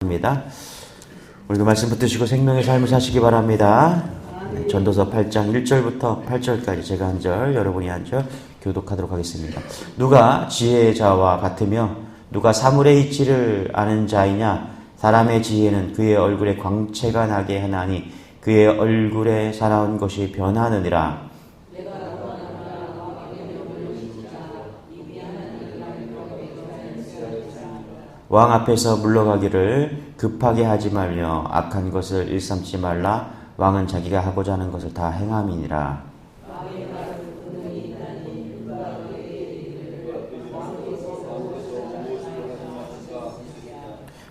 입니다. 오늘도 말씀 붙드시고 생명의 삶을 사시기 바랍니다. 네, 전도서 8장 1절부터 8절까지 제가 한 절, 여러분이 한 절 교독하도록 하겠습니다. 누가 지혜의 자와 같으며 누가 사물의 이치를 아는 자이냐? 사람의 지혜는 그의 얼굴에 광채가 나게 하나니 그의 얼굴에 사나운 것이 변하느니라. 왕 앞에서 물러가기를 급하게 하지 말며 악한 것을 일삼지 말라. 왕은 자기가 하고자 하는 것을 다 행함이니라.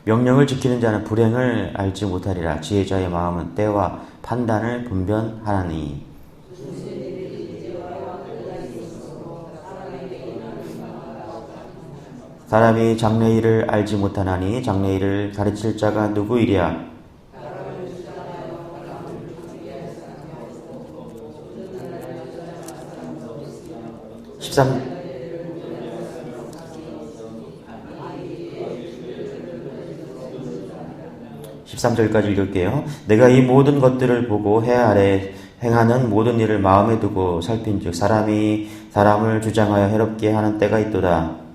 명령을 지키는 자는 불행을 알지 못하리라. 지혜자의 마음은 때와 판단을 분별하나니. 사람이 장래일을 알지 못하나니 장래일을 가르칠 자가 누구이랴? 13절까지 읽을게요. 내가 이 모든 것들을 보고 해 아래 행하는 모든 일을 마음에 두고 살핀즉 사람이 사람을 주장하여 해롭게 하는 때가 있도다.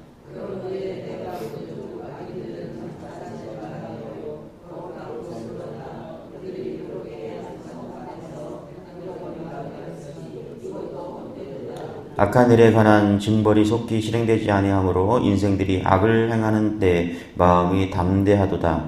악한 일에 관한 징벌이 속히 실행되지 아니하므로 인생들이 악을 행하는 데 마음이 담대하도다.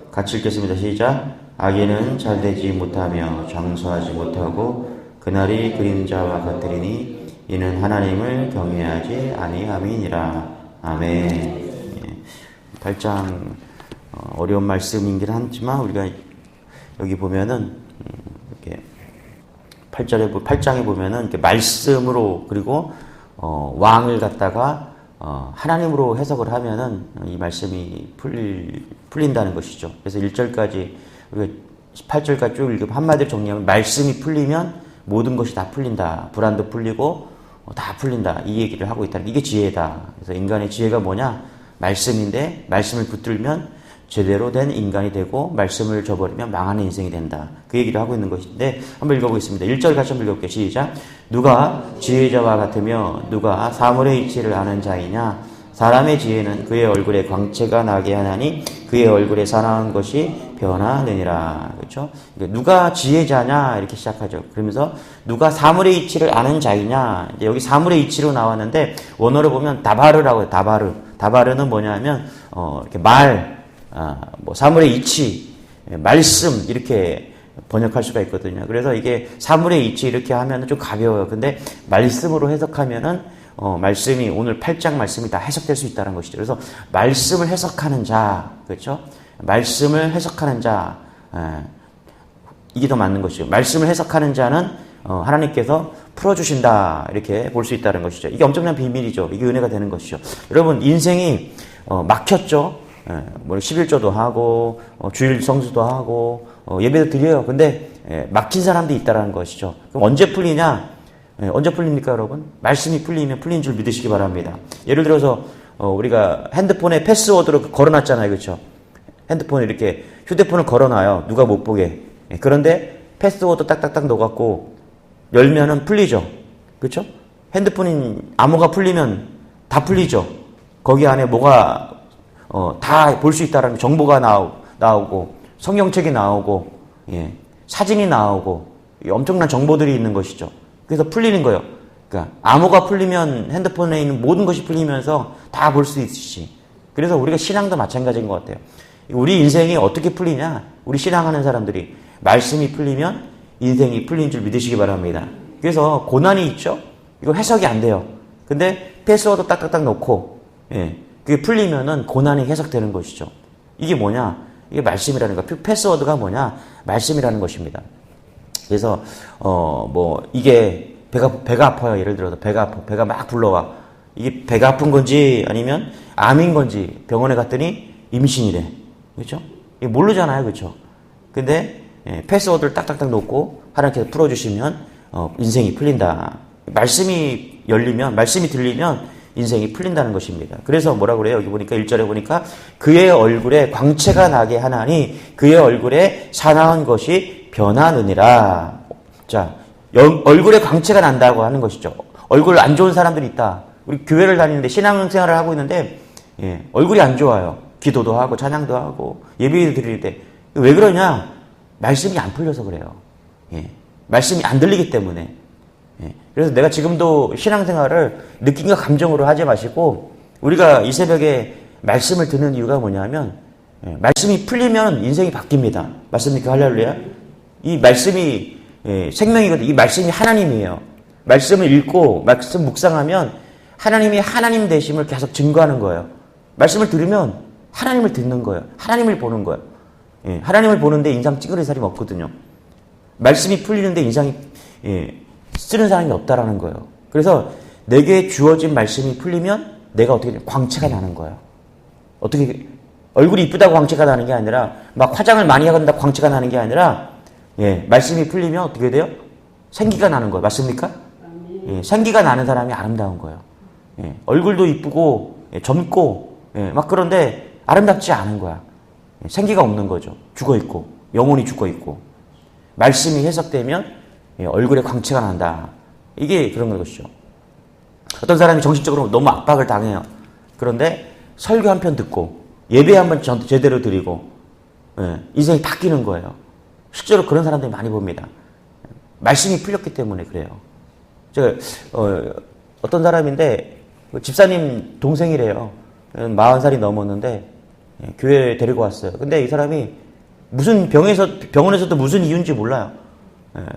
같이 읽겠습니다. 시작. 악인은 잘되지 못하며 장수하지 못하고 그날이 그림자와 같으리니 이는 하나님을 경외하지 아니함이니라. 아멘. 8장 어려운 말씀이긴 하지만 우리가 여기 보면은 이렇게 8장에 보면은 이렇게 말씀으로 그리고 왕을 갖다가 하나님으로 해석을 하면은 이 말씀이 풀린다는 것이죠. 그래서 1절까지 우리가 18절까지 쭉 읽으면 한마디로 정리하면 말씀이 풀리면 모든 것이 다 풀린다. 불안도 풀리고 다 풀린다. 이 얘기를 하고 있다. 이게 지혜다. 그래서 인간의 지혜가 뭐냐? 말씀인데 말씀을 붙들면 제대로 된 인간이 되고 말씀을 저버리면 망하는 인생이 된다. 그 얘기를 하고 있는 것인데 한번 읽어보겠습니다. 1절 같이 한번 읽어볼게요. 시작. 누가 지혜자와 같으며 누가 사물의 이치를 아는 자이냐? 사람의 지혜는 그의 얼굴에 광채가 나게 하나니 그의 얼굴에 사나운 것이 변하느니라. 그렇죠? 누가 지혜자냐 이렇게 시작하죠. 그러면서 누가 사물의 이치를 아는 자이냐? 이제 여기 사물의 이치로 나왔는데 원어로 보면 다바르라고 해요. 다바르는 뭐냐면 이렇게 사물의 이치, 말씀 이렇게 번역할 수가 있거든요. 그래서 이게 사물의 이치 이렇게 하면은 좀 가벼워요. 근데 말씀으로 해석하면은 말씀이 오늘 8장 말씀이 다 해석될 수 있다는 것이죠. 그래서 말씀을 해석하는 자, 그렇죠? 말씀을 해석하는 자, 이게 더 맞는 것이죠. 말씀을 해석하는 자는 하나님께서 풀어주신다 이렇게 볼 수 있다는 것이죠. 이게 엄청난 비밀이죠. 이게 은혜가 되는 것이죠. 여러분 인생이 막혔죠. 뭐 11조도 하고 주일 성수도 하고 예배도 드려요. 근데 막힌 사람도 있다는 것이죠. 그럼 언제 풀리냐? 언제 풀립니까, 여러분? 말씀이 풀리면 풀린 줄 믿으시기 바랍니다. 예를 들어서 우리가 핸드폰에 패스워드로 걸어놨잖아요, 그렇죠? 핸드폰에 이렇게 휴대폰을 걸어놔요. 누가 못 보게. 그런데 패스워드 딱딱딱 넣어갖고 열면은 풀리죠, 그렇죠? 핸드폰이 암호가 풀리면 다 풀리죠. 거기 안에 뭐가 다 볼 수 있다라는 정보가 나오고 성경책이 나오고 사진이 나오고 엄청난 정보들이 있는 것이죠. 그래서 풀리는 거예요. 그러니까 암호가 풀리면 핸드폰에 있는 모든 것이 풀리면서 다 볼 수 있듯이. 그래서 우리가 신앙도 마찬가지인 것 같아요. 우리 인생이 어떻게 풀리냐? 우리 신앙하는 사람들이 말씀이 풀리면 인생이 풀린 줄 믿으시기 바랍니다. 그래서 고난이 있죠? 이거 해석이 안 돼요. 근데 패스워드 딱딱딱 넣고 그게 풀리면은 고난이 해석되는 것이죠. 이게 뭐냐? 이게 말씀이라는 거. 패스워드가 뭐냐? 말씀이라는 것입니다. 그래서 이게 배가 아파요. 예를 들어서 배가 아파. 배가 막 불러와. 이게 배가 아픈 건지 아니면 암인 건지 병원에 갔더니 임신이래. 그렇죠? 이게 모르잖아요. 그렇죠? 근데 패스워드를 딱딱딱 놓고 하나님께서 풀어주시면 인생이 풀린다. 말씀이 열리면, 말씀이 들리면 인생이 풀린다는 것입니다. 그래서 뭐라고 그래요? 여기 보니까 1절에 보니까 그의 얼굴에 광채가 나게 하나니 그의 얼굴에 사나운 것이 변하느니라. 자, 얼굴에 광채가 난다고 하는 것이죠. 얼굴 안 좋은 사람들이 있다. 우리 교회를 다니는데 신앙생활을 하고 있는데 얼굴이 안 좋아요. 기도도 하고 찬양도 하고 예배도 드릴 때 왜 그러냐? 말씀이 안 풀려서 그래요. 말씀이 안 들리기 때문에. 그래서 내가 지금도 신앙생활을 느낌과 감정으로 하지 마시고 우리가 이 새벽에 말씀을 듣는 이유가 뭐냐면 말씀이 풀리면 인생이 바뀝니다. 맞습니까? 할렐루야. 이 말씀이 생명이거든요. 이 말씀이 하나님이에요. 말씀을 읽고 말씀 묵상하면 하나님이 하나님 되심을 계속 증거하는 거예요. 말씀을 들으면 하나님을 듣는 거예요. 하나님을 보는 거예요. 하나님을 보는데 인상 찌그러진 사람이 없거든요. 말씀이 풀리는데 인상이 쓰는 사람이 없다라는 거예요. 그래서 내게 주어진 말씀이 풀리면 내가 어떻게 돼요? 광채가 나는 거예요. 어떻게 얼굴이 이쁘다고 광채가 나는 게 아니라 막 화장을 많이 하는다 광채가 나는 게 아니라 말씀이 풀리면 어떻게 돼요? 생기가 나는 거예요. 맞습니까? 생기가 나는 사람이 아름다운 거예요. 얼굴도 이쁘고 젊고 막 그런데 아름답지 않은 거야. 생기가 없는 거죠. 죽어있고 영혼이 죽어있고 말씀이 해석되면 얼굴에 광채가 난다. 이게 그런 것이죠. 어떤 사람이 정신적으로 너무 압박을 당해요. 그런데 설교 한 편 듣고 예배 한 번 제대로 드리고 인생이 바뀌는 거예요. 실제로 그런 사람들이 많이 봅니다. 말씀이 풀렸기 때문에 그래요. 제가 어떤 사람인데 집사님 동생이래요. 40살이 넘었는데 교회에 데리고 왔어요. 근데 이 사람이 무슨 병원에서도 무슨 이유인지 몰라요.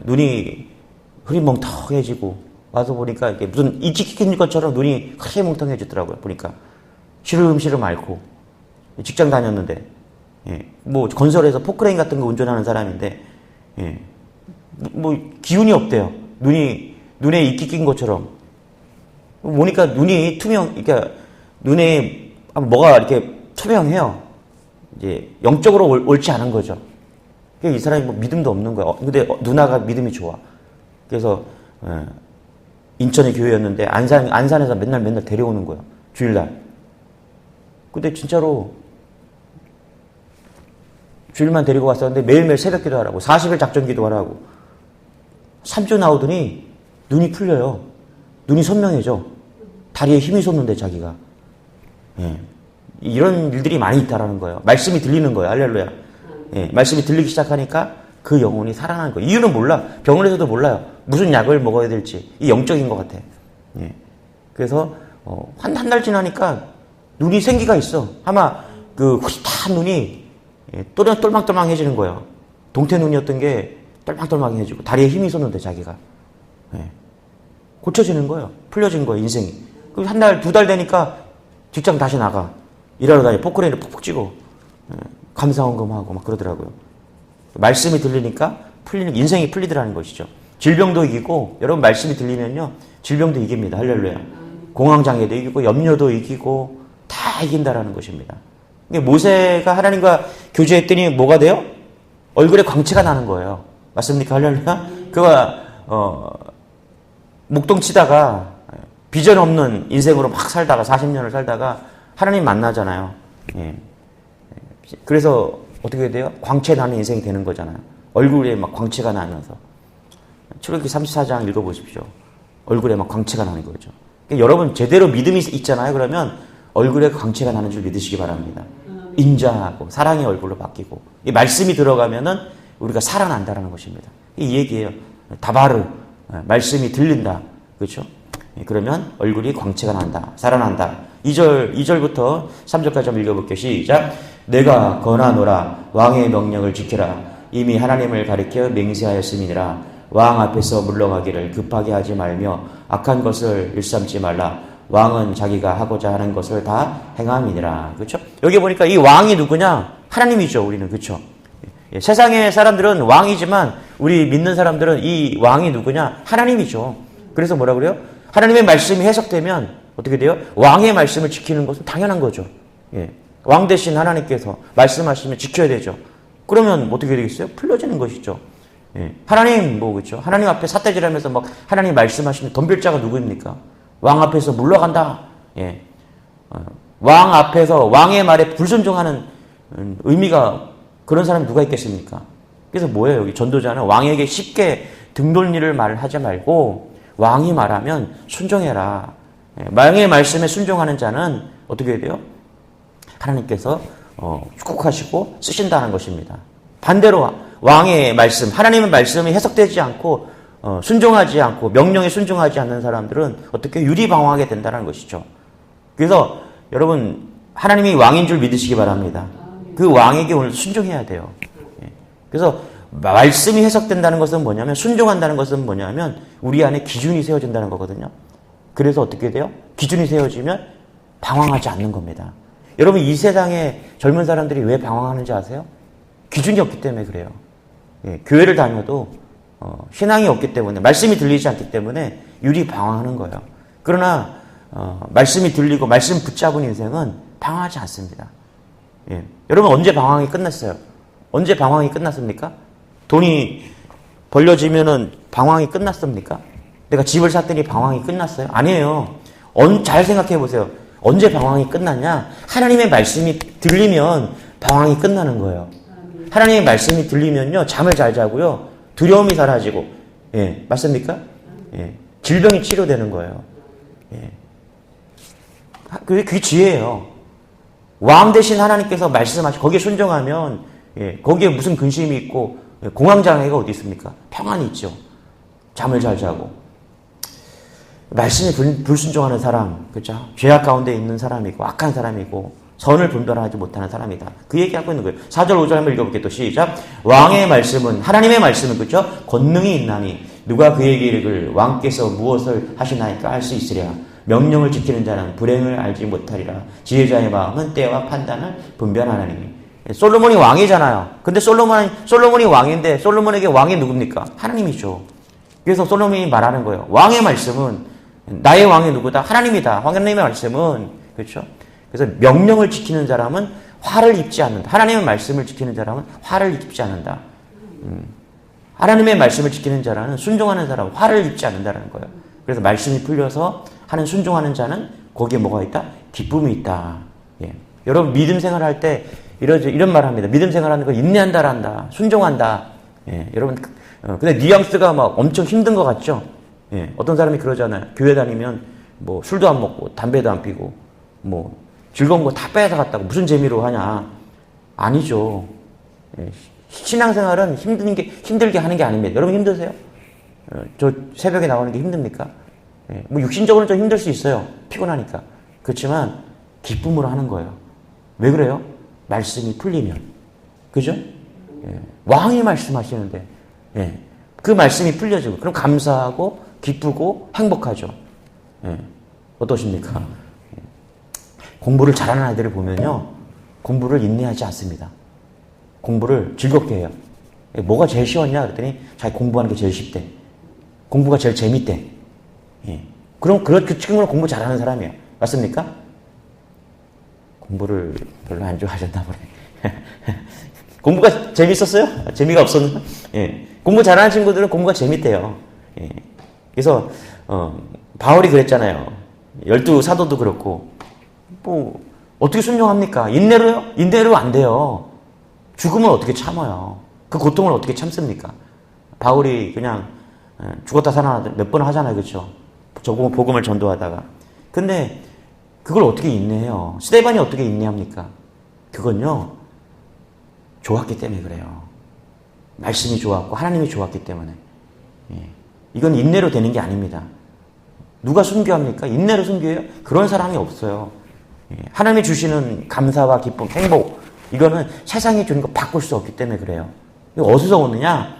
눈이 흐리멍텅해지고 와서 보니까 이게 무슨 이치 낀 것처럼 눈이 흐리멍텅해지더라고요. 보니까 시름시름 앓고 직장 다녔는데 뭐 건설에서 포크레인 같은 거 운전하는 사람인데 뭐 기운이 없대요. 눈에 이끼 낀 것처럼 보니까 눈이 그러니까 눈에 뭐가 이렇게 투명해요. 이제 영적으로 옳지 않은 거죠. 이 사람이 뭐 믿음도 없는 거야. 근데 누나가 믿음이 좋아. 그래서 인천의 교회였는데 안산에서 맨날 데려오는 거야. 주일날. 근데 진짜로 주일만 데리고 왔었는데 매일매일 새벽 기도하라고 40일 작전 기도하라고 3주 나오더니 눈이 풀려요. 눈이 선명해져. 다리에 힘이 솟는데 자기가. 이런 일들이 많이 있다라는 거예요. 말씀이 들리는 거예요. 할렐루야. 말씀이 들리기 시작하니까 그 영혼이 살아나는 거예요. 이유는 몰라. 병원에서도 몰라요. 무슨 약을 먹어야 될지. 이 영적인 것 같아. 그래서 한 달 지나니까 눈이 생기가 있어. 아마 그 흐릿한 눈이 똘망똘망해지는 거예요. 동태 눈이었던 게 똘망똘망해지고 다리에 힘이 솟는데 자기가. 고쳐지는 거예요. 풀려진 거예요. 인생이. 그 한 달, 2달 되니까 직장 다시 나가. 일하러 다니 포크레인을 푹푹 찌고 감사원금하고 막 그러더라고요. 말씀이 들리니까 풀리는 인생이 풀리더라는 것이죠. 질병도 이기고 여러분 말씀이 들리면요 질병도 이깁니다. 할렐루야. 공황장애도 이기고 염려도 이기고 다 이긴다라는 것입니다. 모세가 하나님과 교제했더니 뭐가 돼요? 얼굴에 광채가 나는 거예요. 맞습니까? 할렐루야. 그가 목동 치다가 비전 없는 인생으로 막 살다가 40년을 살다가 하나님 만나잖아요. 그래서 어떻게 돼요? 광채 나는 인생이 되는 거잖아요. 얼굴에 막 광채가 나면서. 출애굽기 34장 읽어보십시오. 얼굴에 막 광채가 나는 거죠. 그러니까 여러분 제대로 믿음이 있잖아요. 그러면 얼굴에 광채가 나는 줄 믿으시기 바랍니다. 인자하고 사랑의 얼굴로 바뀌고 이 말씀이 들어가면은 우리가 살아난다라는 것입니다. 이 얘기예요. 다바르 말씀이 들린다. 그렇죠? 그러면 얼굴이 광채가 난다. 살아난다. 2절부터 3절까지 한번 읽어볼게요. 시작. 내가 권하노라 왕의 명령을 지켜라. 이미 하나님을 가리켜 맹세하였음이니라. 왕 앞에서 물러가기를 급하게 하지 말며 악한 것을 일삼지 말라. 왕은 자기가 하고자 하는 것을 다 행함이니라. 그렇죠? 여기 보니까 이 왕이 누구냐? 하나님이죠. 우리는. 그렇죠? 세상의 사람들은 왕이지만 우리 믿는 사람들은 이 왕이 누구냐? 하나님이죠. 그래서 뭐라 그래요? 하나님의 말씀이 해석되면 어떻게 돼요? 왕의 말씀을 지키는 것은 당연한 거죠. 왕 대신 하나님께서 말씀하시면 지켜야 되죠. 그러면 어떻게 되겠어요? 풀려지는 것이죠. 예. 하나님, 그렇죠. 하나님 앞에 삿대질하면서 막 하나님 말씀하시는 덤빌 자가 누구입니까? 왕 앞에서 물러간다. 예. 왕 앞에서 왕의 말에 불순종하는 의미가 그런 사람이 누가 있겠습니까? 그래서 뭐예요? 여기 전도자는 왕에게 쉽게 등돌 일을 말하지 말고 왕이 말하면 순종해라. 예. 왕의 말씀에 순종하는 자는 어떻게 돼요? 하나님께서 축복하시고 쓰신다는 것입니다. 반대로 왕의 말씀, 하나님의 말씀이 해석되지 않고 순종하지 않고 명령에 순종하지 않는 사람들은 어떻게 유리방황하게 된다는 것이죠. 그래서 여러분 하나님이 왕인 줄 믿으시기 바랍니다. 그 왕에게 오늘 순종해야 돼요. 그래서 말씀이 해석된다는 것은 뭐냐면 순종한다는 것은 뭐냐면 우리 안에 기준이 세워진다는 거거든요. 그래서 어떻게 돼요? 기준이 세워지면 방황하지 않는 겁니다. 여러분 이 세상에 젊은 사람들이 왜 방황하는지 아세요? 기준이 없기 때문에 그래요. 예, 교회를 다녀도 신앙이 없기 때문에 말씀이 들리지 않기 때문에 유리 방황하는 거예요. 그러나 말씀이 들리고 말씀 붙잡은 인생은 방황하지 않습니다. 예, 여러분 언제 방황이 끝났어요? 언제 방황이 끝났습니까? 돈이 벌려지면은 방황이 끝났습니까? 내가 집을 샀더니 방황이 끝났어요? 아니에요. 잘 생각해 보세요. 언제 방황이 끝났냐? 하나님의 말씀이 들리면 방황이 끝나는 거예요. 하나님의 말씀이 들리면요, 잠을 잘 자고요, 두려움이 사라지고, 예, 맞습니까? 예, 질병이 치료되는 거예요. 예. 그게 지혜예요. 왕 대신 하나님께서 말씀하시고, 거기에 순종하면, 예, 거기에 무슨 근심이 있고, 공황장애가 어디 있습니까? 평안이 있죠. 잠을 잘 자고. 말씀에 불순종하는 사람, 그렇죠? 죄악 가운데 있는 사람이고, 악한 사람이고, 선을 분별하지 못하는 사람이다. 그 얘기하고 있는 거예요. 4절 5절 한번 읽어볼게요. 또 시작. 왕의 말씀은 하나님의 말씀은 그렇죠? 권능이 있나니 누가 그에게 이르기를 왕께서 무엇을 하시나이까 할 수 있으랴. 명령을 지키는 자는 불행을 알지 못하리라. 지혜자의 마음은 때와 판단을 분별하나니. 솔로몬이 왕이잖아요. 근데 솔로몬이 왕인데 솔로몬에게 왕이 누굽니까? 하나님이죠. 그래서 솔로몬이 말하는 거예요. 왕의 말씀은 나의 왕이 누구다? 하나님이다. 하나님의 말씀은 그렇죠? 그래서 명령을 지키는 사람은 화를 입지 않는다. 하나님의 말씀을 지키는 사람은 화를 입지 않는다. 하나님의 말씀을 지키는 자라는 순종하는 사람은 화를 입지 않는다는 거예요. 그래서 말씀이 풀려서 하는 순종하는 자는 거기에 뭐가 있다? 기쁨이 있다. 예. 여러분 믿음 생활할 때 이런 말 합니다. 믿음 생활하는 거 인내한다란다. 순종한다. 예. 여러분 근데 뉘앙스가 막 엄청 힘든 것 같죠? 예. 어떤 사람이 그러잖아요. 교회 다니면 뭐 술도 안 먹고 담배도 안 피고 뭐 즐거운 거 다 뺏어갔다고 무슨 재미로 하냐. 아니죠. 신앙생활은 힘들게 하는 게 아닙니다. 여러분 힘드세요? 저 새벽에 나오는 게 힘듭니까? 뭐 육신적으로는 좀 힘들 수 있어요. 피곤하니까. 그렇지만 기쁨으로 하는 거예요. 왜 그래요? 말씀이 풀리면. 그죠? 왕이 말씀하시는데 그 말씀이 풀려지고 그럼 감사하고 기쁘고 행복하죠. 어떠십니까? 공부를 잘하는 아이들을 보면요. 공부를 인내하지 않습니다. 공부를 즐겁게 해요. 뭐가 제일 쉬웠냐 그랬더니 자기 공부하는 게 제일 쉽대. 공부가 제일 재밌대. 그럼 그 친구는 공부 잘하는 사람이에요. 맞습니까? 공부를 별로 안 좋아하셨나 보네. 공부가 재밌었어요? 재미가 없었나? 공부 잘하는 친구들은 공부가 재밌대요. 그래서 바울이 그랬잖아요. 12사도도 그렇고 뭐 어떻게 순종합니까? 인내로요? 인내로 안 돼요. 죽음을 어떻게 참아요? 그 고통을 어떻게 참습니까? 바울이 그냥 죽었다 살아나 몇 번 하잖아요. 그렇죠? 복음을 전도하다가. 근데 그걸 어떻게 인내해요? 스데반이 어떻게 인내합니까? 그건요. 좋았기 때문에 그래요. 말씀이 좋았고 하나님이 좋았기 때문에. 이건 인내로 되는 게 아닙니다. 누가 순교합니까? 인내로 순교해요? 그런 사람이 없어요. 하나님이 주시는 감사와 기쁨, 행복 이거는 세상이 주는 거 바꿀 수 없기 때문에 그래요. 이거 어디서 오느냐?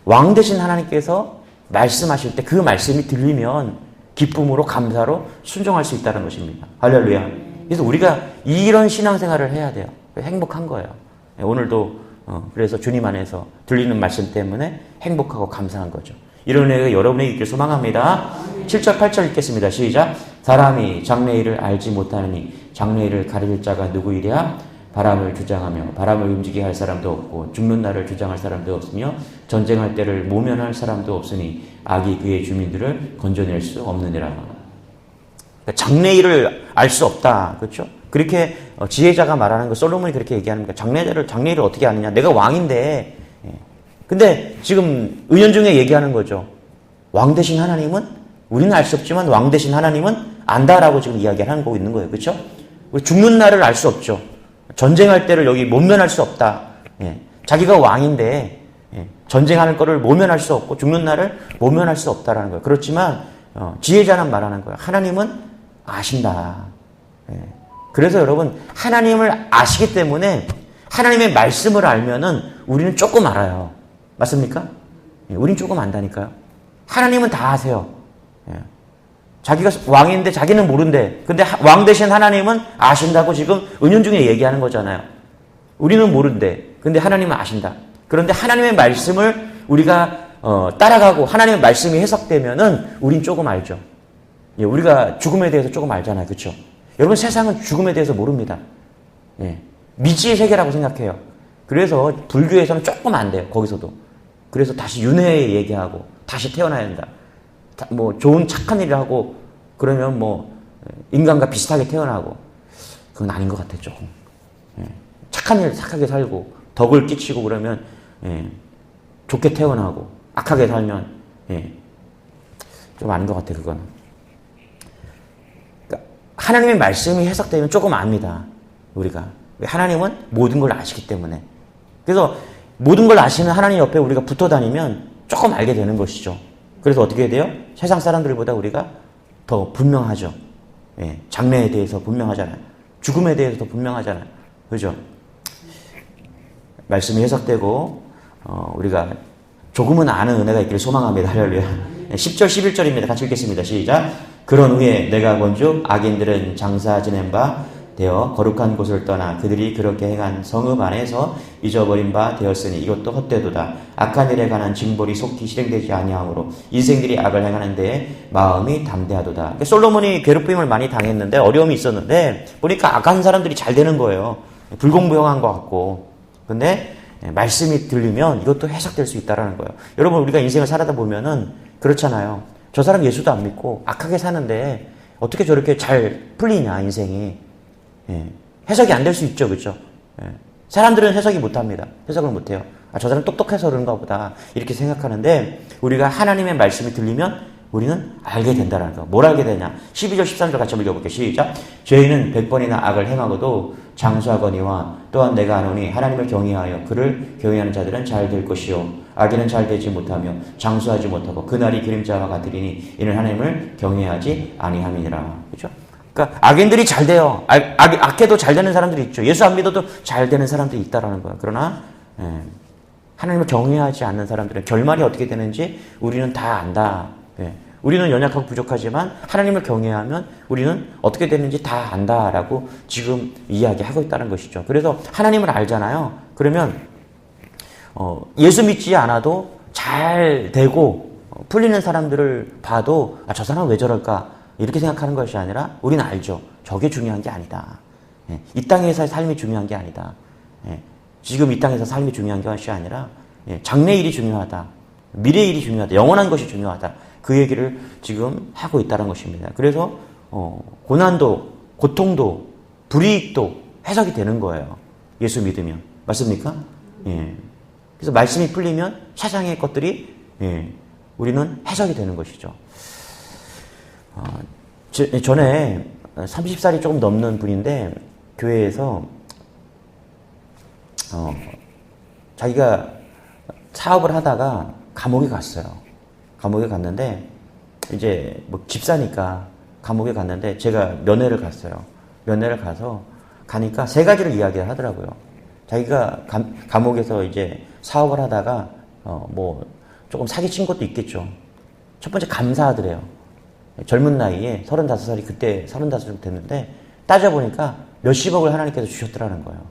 왕 대신 하나님께서 말씀하실 때 그 말씀이 들리면 기쁨으로 감사로 순종할 수 있다는 것입니다. 할렐루야. 그래서 우리가 이런 신앙생활을 해야 돼요. 행복한 거예요. 오늘도 그래서 주님 안에서 들리는 말씀 때문에 행복하고 감사한 거죠. 이런 은혜가 여러분에게 있길 소망합니다. 7절 8절 읽겠습니다. 시작. 사람이 장래일을 알지 못하느니 장래일을 가릴 자가 누구이랴? 바람을 주장하며 바람을 움직이게 할 사람도 없고 죽는 날을 주장할 사람도 없으며 전쟁할 때를 모면할 사람도 없으니 악이 그의 주민들을 건져낼 수 없느니라. 그러니까 장래일을 알 수 없다. 그렇죠? 그렇게 지혜자가 말하는 거, 솔로몬이 그렇게 얘기하는 거야. 장래일을 어떻게 아느냐. 내가 왕인데. 근데 지금 은연중에 얘기하는 거죠. 왕 대신 하나님은 우리는 알 수 없지만 왕 대신 하나님은 안다라고 지금 이야기를 하고 있는 거예요. 그렇죠? 우리 죽는 날을 알 수 없죠. 전쟁할 때를 여기 모면할 수 없다. 자기가 왕인데 전쟁하는 거를 모면할 수 없고 죽는 날을 모면할 수 없다라는 거예요. 그렇지만 지혜자는 말하는 거예요. 하나님은 아신다. 그래서 여러분 하나님을 아시기 때문에 하나님의 말씀을 알면은 우리는 조금 알아요. 맞습니까? 우린 조금 안다니까요. 하나님은 다 아세요. 자기가 왕인데 자기는 모른대. 근데 왕 대신 하나님은 아신다고 지금 은연중에 얘기하는 거잖아요. 우리는 모른대. 근데 하나님은 아신다. 그런데 하나님의 말씀을 우리가 따라가고 하나님의 말씀이 해석되면은 우린 조금 알죠. 우리가 죽음에 대해서 조금 알잖아요. 그렇죠? 여러분 세상은 죽음에 대해서 모릅니다. 미지의 세계라고 생각해요. 그래서 불교에서는 조금 안 돼요. 거기서도. 그래서 다시 윤회 얘기하고 다시 태어나야 된다. 뭐 좋은 착한 일을 하고 그러면 뭐 인간과 비슷하게 태어나고 그건 아닌 것 같아요. 조금. 착한 일 착하게 살고 덕을 끼치고 그러면 좋게 태어나고 악하게 살면 좀 아닌 것 같아요. 그거는. 그러니까 하나님의 말씀이 해석되면 조금 압니다. 우리가. 하나님은 모든 걸 아시기 때문에. 그래서 모든 걸 아시는 하나님 옆에 우리가 붙어 다니면 조금 알게 되는 것이죠. 그래서 어떻게 해야 돼요? 세상 사람들보다 우리가 더 분명하죠. 장래에 대해서 분명하잖아요. 죽음에 대해서 더 분명하잖아요. 그죠? 말씀이 해석되고 우리가 조금은 아는 은혜가 있기를 소망합니다. 할렐루야. 10절 11절입니다. 같이 읽겠습니다. 시작. 그런 후에 내가 본즉 악인들은 장사 지낸 바 되어 거룩한 곳을 떠나 그들이 그렇게 행한 성읍 안에서 잊어버린 바 되었으니 이것도 헛되도다. 악한 일에 관한 징벌이 속히 실행되지 아니하므로 인생들이 악을 행하는 데에 마음이 담대하도다. 그러니까 솔로몬이 괴롭힘을 많이 당했는데 어려움이 있었는데 보니까 악한 사람들이 잘 되는 거예요. 불공평한 것 같고. 근데 말씀이 들리면 이것도 해석될 수 있다는 거예요. 여러분 우리가 인생을 살아다 보면은 그렇잖아요. 저 사람 예수도 안 믿고 악하게 사는데 어떻게 저렇게 잘 풀리냐 인생이. 해석이 안 될 수 있죠. 그렇죠? 사람들은 해석이 못합니다. 해석을 못해요. 저 사람 똑똑해서 그런가 보다 이렇게 생각하는데 우리가 하나님의 말씀이 들리면 우리는 알게 된다는 거. 뭘 알게 되냐? 12절 13절 같이 읽어볼게요. 시작. 죄인은 100번이나 악을 행하고도 장수하거니와 또한 내가 아노니 하나님을 경외하여 그를 경외하는 자들은 잘 될 것이요 악인은 잘 되지 못하며 장수하지 못하고 그날이 그림자와 같으리니 이는 하나님을 경외하지 아니함이니라. 그렇죠? 그러니까 악인들이 잘 돼요. 악해도 잘 되는 사람들이 있죠. 예수 안 믿어도 잘 되는 사람들이 있다라는 거예요. 그러나 하나님을 경외하지 않는 사람들은 결말이 어떻게 되는지 우리는 다 안다. 우리는 연약하고 부족하지만 하나님을 경외하면 우리는 어떻게 되는지 다 안다라고 지금 이야기하고 있다는 것이죠. 그래서 하나님을 알잖아요. 그러면 예수 믿지 않아도 잘 되고 풀리는 사람들을 봐도 저 사람은 왜 저럴까? 이렇게 생각하는 것이 아니라 우리는 알죠. 저게 중요한 게 아니다. 이 땅에서의 삶이 중요한 게 아니다. 지금 이 땅에서 삶이 중요한 것이 아니라 장래일이 중요하다. 미래일이 중요하다. 영원한 것이 중요하다. 그 얘기를 지금 하고 있다는 것입니다. 그래서 고난도, 고통도, 불이익도 해석이 되는 거예요. 예수 믿으면. 맞습니까? 그래서 말씀이 풀리면 세상의 것들이 우리는 해석이 되는 것이죠. 전에 30살이 조금 넘는 분인데 교회에서 자기가 사업을 하다가 감옥에 갔어요. 감옥에 갔는데 이제 뭐 집사니까 감옥에 갔는데 제가 면회를 갔어요. 면회를 가서 가니까 세 가지를 이야기를 하더라고요. 자기가 감옥에서 이제 사업을 하다가 뭐 조금 사기친 것도 있겠죠. 첫 번째 감사하더래요. 젊은 나이에 35살이 그때 35살 됐는데 따져보니까 몇십억을 하나님께서 주셨더라는 거예요.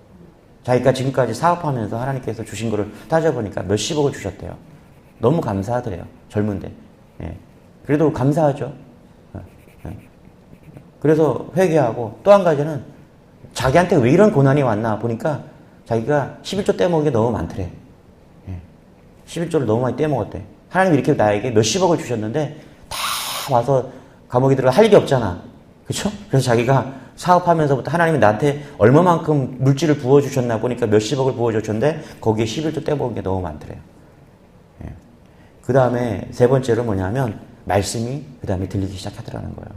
자기가 지금까지 사업하면서 하나님께서 주신 거를 따져보니까 몇십억을 주셨대요. 너무 감사하더래요. 젊은데. 그래도 감사하죠. 그래서 회개하고 또 한 가지는 자기한테 왜 이런 고난이 왔나 보니까 자기가 11조 떼먹은 게 너무 많더래. 11조를 너무 많이 떼먹었대. 하나님이 이렇게 나에게 몇십억을 주셨는데 다 와서 감옥에 들어가 할 일이 없잖아. 그쵸? 그래서 자기가 사업하면서부터 하나님이 나한테 얼마만큼 물질을 부어주셨나 보니까 몇십억을 부어주셨는데 거기에 11조 떼먹은 게 너무 많더래요. 그 다음에 세 번째로 뭐냐면 말씀이 그 다음에 들리기 시작하더라는 거예요.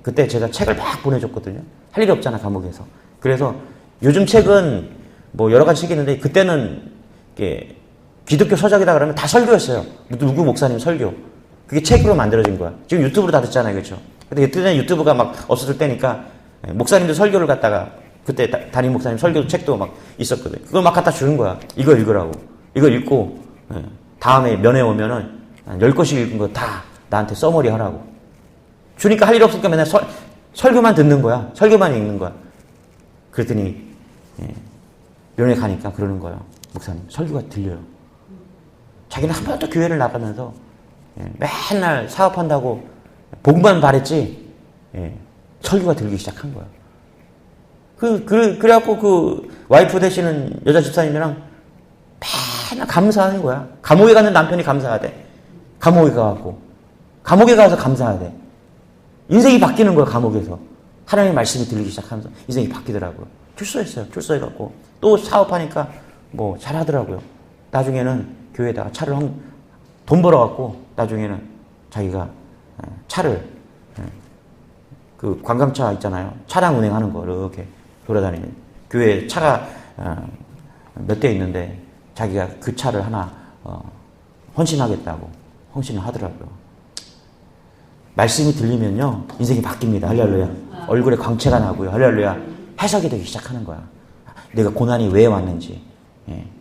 그때 제가 책을 막 보내줬거든요. 할 일이 없잖아, 감옥에서. 그래서 요즘 책은 뭐 여러 가지 책이 있는데 그때는 이게 기독교 서적이다 그러면 다 설교였어요. 누구 목사님 설교. 그게 책으로 만들어진 거야. 지금 유튜브로 다 듣잖아요. 그렇죠? 근데 그때는 유튜브가 막 없었을 때니까 목사님들 설교를 갖다가 그때 담임 목사님 설교 책도 막 있었거든. 그걸 막 갖다 주는 거야. 이거 읽으라고. 이거 읽고 다음에 면회 오면은 10권씩 읽은 거 다 나한테 써머리 하라고. 주니까 할 일 없으니까 맨날 설교만 듣는 거야. 설교만 읽는 거야. 그랬더니 면회 가니까 그러는 거예요. 목사님 설교가 들려요. 자기는 한 번도 교회를 나가면서 맨날 사업한다고 복만 바랬지 설교가 들리기 시작한 거야. 그래갖고 그 와이프 되시는 여자 집사님이랑 맨날 감사하는 거야. 감옥에 가는 남편이 감사하대. 감옥에 가서 감사하대. 인생이 바뀌는 거야, 감옥에서. 하나님의 말씀이 들리기 시작하면서 인생이 바뀌더라고요. 출소했어요. 출소해갖고 또 사업하니까 뭐 잘하더라고요. 나중에는 교회에다가 차를 돈 벌어갖고 나중에는 자기가 차를 그 관광차 있잖아요. 차량 운행하는 거 이렇게 돌아다니는 교회에 차가 몇 대 있는데 자기가 그 차를 하나 헌신하겠다고 헌신을 하더라고요. 말씀이 들리면요 인생이 바뀝니다. 할렐루야. 얼굴에 광채가 나고요. 할렐루야. 해석이 되기 시작하는 거야. 내가 고난이 왜 왔는지,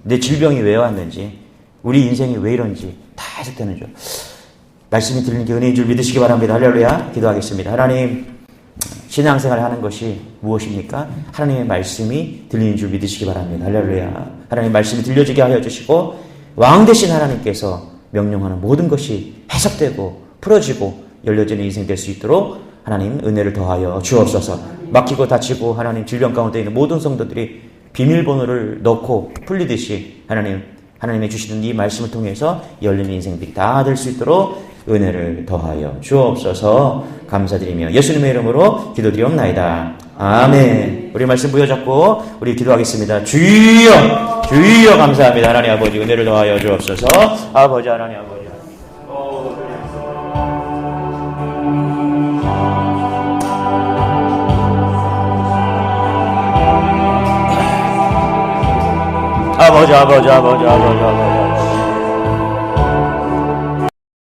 내 질병이 왜 왔는지, 우리 인생이 왜 이런지 다 해석되는 줄. 말씀이 들리는 게 은혜인 줄 믿으시기 바랍니다. 할렐루야. 기도하겠습니다. 하나님, 신앙생활 하는 것이 무엇입니까? 하나님의 말씀이 들리는 줄 믿으시기 바랍니다. 할렐루야. 하나님 말씀이 들려지게 하여 주시고 왕 되신 하나님께서 명령하는 모든 것이 해석되고 풀어지고 열려지는 인생 될 수 있도록 하나님 은혜를 더하여 주옵소서. 막히고 다치고 하나님 질병 가운데 있는 모든 성도들이 비밀번호를 넣고 풀리듯이 하나님의 주시는 이 말씀을 통해서 열리는 인생들이 다 될 수 있도록 은혜를 더하여 주옵소서. 감사드리며 예수님의 이름으로 기도드리옵나이다. 아멘. 우리 말씀 부여잡고 우리 기도하겠습니다. 주여 주여 감사합니다. 하나님 아버지 은혜를 더하여 주옵소서. 아버지 하나님 아버지 아버지